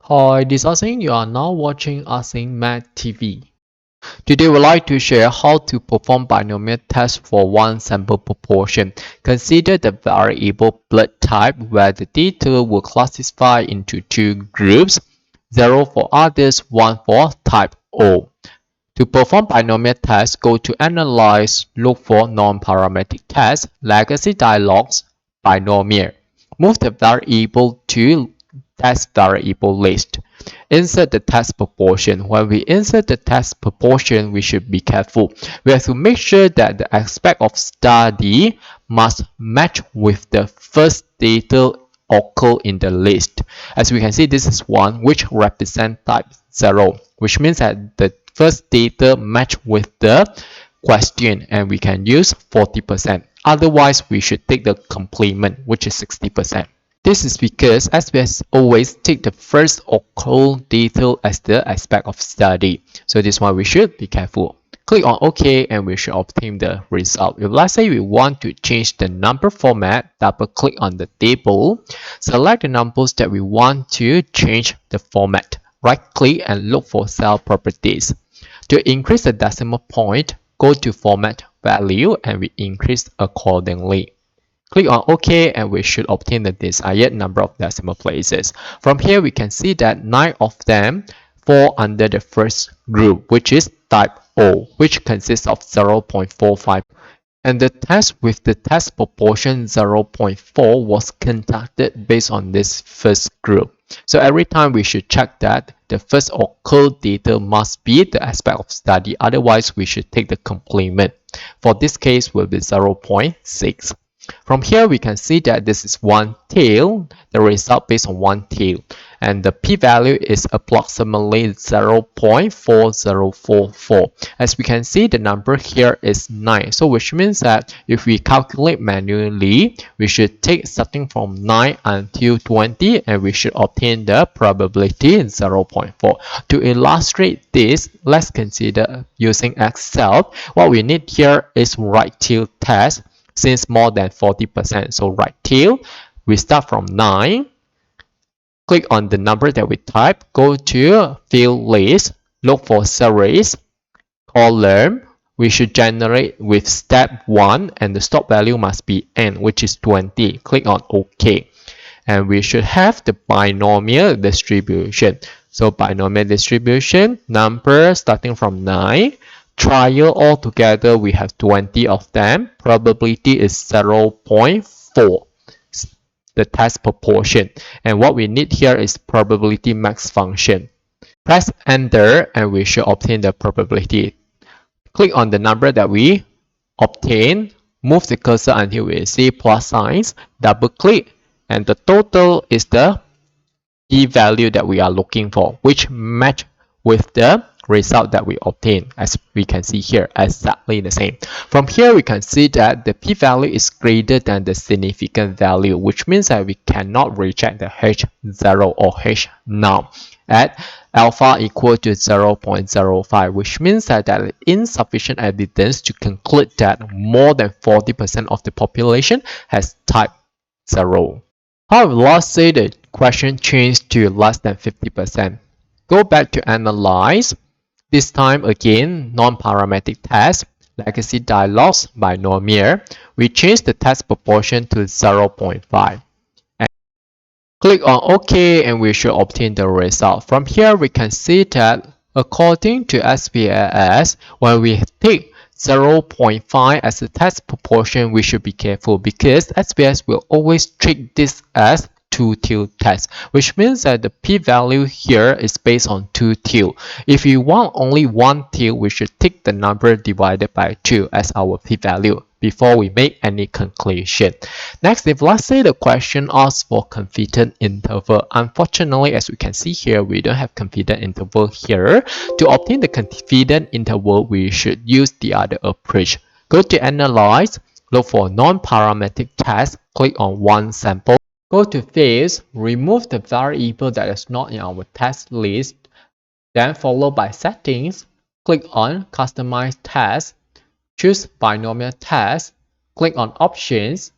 Hi, this is Asing. You are now watching Asing Math TV. Today, we'd like to share how to perform binomial test for one sample proportion. Consider the variable blood type where the data will classify into two groups, 0 for others, 1 for type O. To perform binomial test, go to Analyze, look for non-parametric test, legacy dialogs, binomial. Move the variable to test variable list. Insert the test proportion. When we insert the test proportion, we should be careful. We have to make sure that the aspect of study must match with the first data occur in the list. As we can see, this is one which represents type 0, which means that the first data match with the question and we can use 40%. Otherwise, we should take the complement, which is 60%. This is because SPS always take the first occur data as the aspect of study. So this one we should be careful. Click on OK and we should obtain the result. If let's say we want to change the number format, double click on the table, select the numbers that we want to change the format. Right click and look for cell properties. To increase the decimal point, go to format value and we increase accordingly. Click on OK and we should obtain the desired number of decimal places. From here, we can see that 9 of them fall under the first group, which is type O, which consists of 0.45. And the test with the test proportion 0.4 was conducted based on this first group. So every time we should check that the first occur data must be the aspect of study, otherwise we should take the complement. For this case will be 0.6. From here, we can see that this is one tail, the result based on one tail, and the p-value is approximately 0.4044. As we can see, the number here is 9, so which means that if we calculate manually, we should take starting from 9 until 20, and we should obtain the probability in 0.4. To illustrate this, let's consider using Excel. What we need here is right tail test. Since more than 40%, so right tail, we start from 9, click on the number that we type, go to field list, look for series, column, we should generate with step 1 and the stop value must be n, which is 20. Click on OK. And we should have the binomial distribution. So binomial distribution, number starting from 9, trial altogether we have 20 of them, probability is 0.4, the test proportion, and what we need here is probability max function. Press enter and we should obtain the probability. Click on the number that we obtain, move the cursor until we see plus signs, double click, and the total is the p-value that we are looking for, which match with the result that we obtain. As we can see here, exactly the same. From here, we can see that the p-value is greater than the significant value, which means that we cannot reject the h0 or h0 at alpha equal to 0.05, which means that there is insufficient evidence to conclude that more than 40% of the population has type 0. However, let's say the question changed to less than 50%. Go back to Analyze. This time again, non-parametric test, legacy dialogs, binomial. We change the test proportion to 0.5. And click on OK and we should obtain the result. From here, we can see that according to SPSS, when we take 0.5 as a test proportion, we should be careful because SPS will always treat this as two-tailed test, which means that the p-value here is based on two tail. If you want only one tail, we should take the number divided by 2 as our p-value before we make any conclusion. Next, if let's say the question asks for confidence interval, unfortunately, as we can see here, we don't have confidence interval here. To obtain the confidence interval, we should use the other approach. Go to Analyze, look for non-parametric test, click on one sample. Go to Fields, remove the variable that is not in our test list, then followed by Settings, click on Customize Test, choose Binomial Test, click on Options,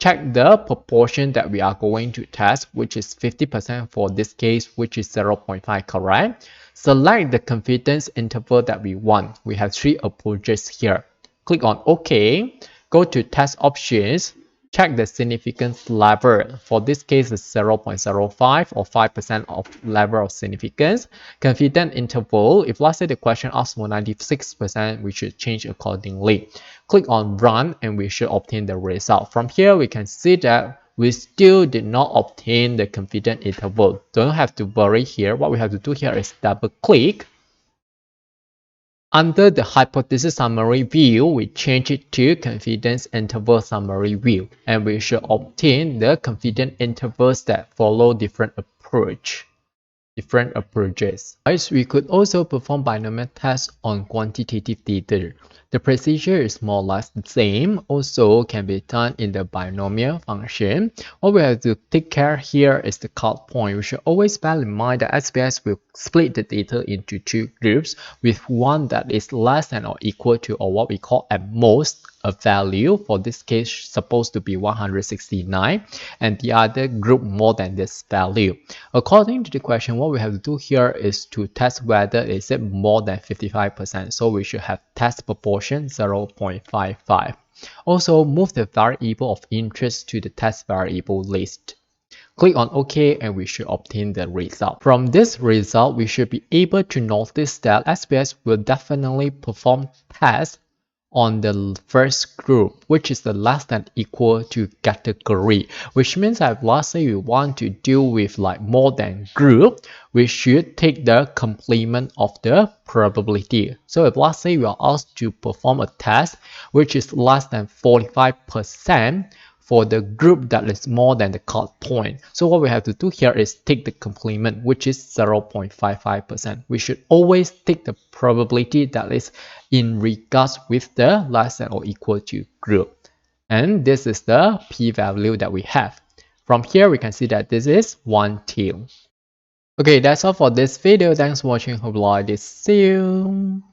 check the proportion that we are going to test, which is 50% for this case, which is 0.5, correct? Select the confidence interval that we want. We have 3 approaches here. Click on OK. Go to test options. Check the significance level. For this case, it's 0.05 or 5% of level of significance. Confidence interval, if let's say the question asks for 96%, we should change accordingly. Click on Run and we should obtain the result. From here, we can see that we still did not obtain the confidence interval. Don't have to worry here. What we have to do here is double click. Under the hypothesis summary view, we change it to confidence interval summary view, and we should obtain the confidence intervals that follow different approaches. We could also perform binomial tests on quantitative data. The procedure is more or less the same, also can be done in the binomial function. What we have to take care here is the cut point. We should always bear in mind that SPS will split the data into 2 groups, with one that is less than or equal to, or what we call at most, a value. For this case, supposed to be 169, and the other group more than this value. According to the question, what we have to do here is to test whether is it more than 55%. So we should have test proportion 0.55. Also, move the variable of interest to the test variable list. Click on OK and we should obtain the result. From this result, we should be able to notice that SPS will definitely perform tests on the first group, which is the less than equal to category, which means that let's say we want to deal with like more than group, we should take the complement of the probability. So if let's say we are asked to perform a test which is less than 45% for the group that is more than the cut point. So what we have to do here is take the complement, which is 0.55%. We should always take the probability that is in regards with the less than or equal to group. And this is the p-value that we have. From here, we can see that this is 1/2. Okay, that's all for this video. Thanks for watching. Hope you like this. See you.